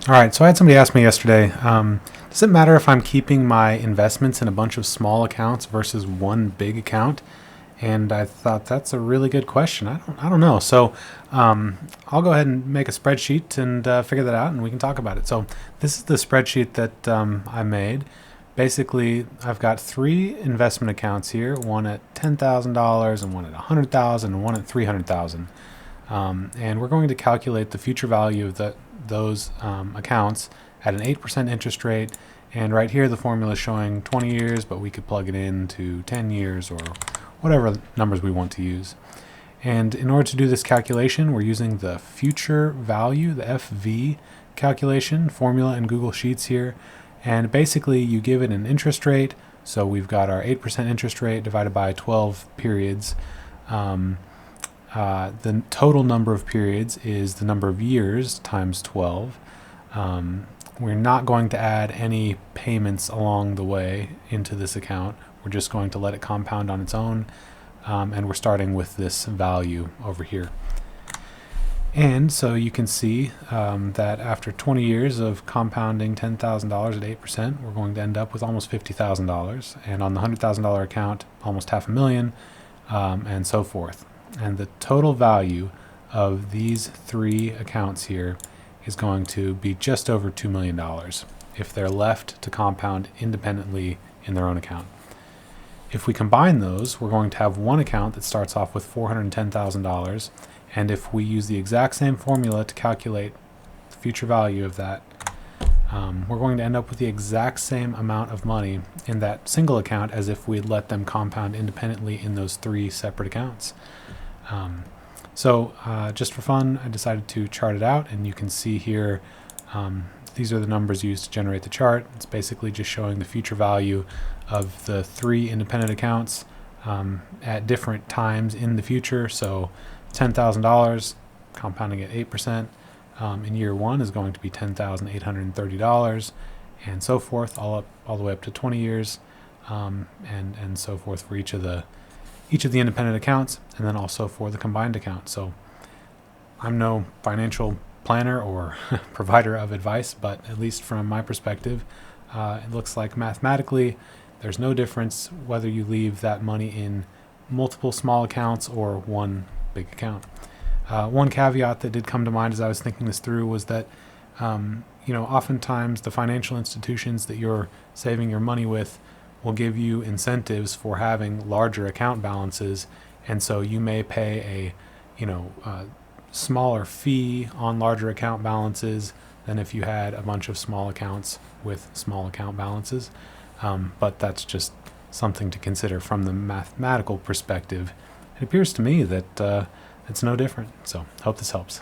All right, so I had somebody ask me yesterday, does it matter if I'm keeping my investments in a bunch of small accounts versus one big account? And I thought that's a really good question. I don't know. So I'll go ahead and make a spreadsheet and figure that out, and we can talk about it. So this is the spreadsheet that I made. Basically, I've got three investment accounts here: one at $10,000, and one at $100,000, and one at $300,000. And we're going to calculate the future value of those accounts at an 8% interest rate. And right here, the formula is showing 20 years, but we could plug it into 10 years or whatever numbers we want to use. And in order to do this calculation, we're using the future value, the FV calculation formula in Google Sheets here. And basically, you give it an interest rate. So we've got our 8% interest rate divided by 12 periods. The total number of periods is the number of years times 12. We're not going to add any payments along the way into this account. We're just going to let it compound on its own, and we're starting with this value over here. And so you can see that after 20 years of compounding $10,000 at 8%, we're going to end up with almost $50,000. And on the $100,000 account, almost $500,000, and so forth. And the total value of these three accounts here is going to be just over $2 million if they're left to compound independently in their own account. If we combine those, we're going to have one account that starts off with $410,000. And if we use the exact same formula to calculate the future value of that, we're going to end up with the exact same amount of money in that single account as if we'd let them compound independently in those three separate accounts. So just for fun, I decided to chart it out, and you can see here these are the numbers used to generate the chart. It's basically just showing the future value of the three independent accounts at different times in the future. So $10,000 compounding at 8% in year one is going to be $10,830, and so forth, all the way up to 20 years, and so forth for each of the independent accounts, and then also for the combined account. So I'm no financial planner or provider of advice, but at least from my perspective, it looks like mathematically there's no difference whether you leave that money in multiple small accounts or one big account. One caveat that did come to mind as I was thinking this through was that oftentimes the financial institutions that you're saving your money with will give you incentives for having larger account balances, and so you may pay a smaller fee on larger account balances than if you had a bunch of small accounts with small account balances. But that's just something to consider from the mathematical perspective. It appears to me that it's no different. So hope this helps.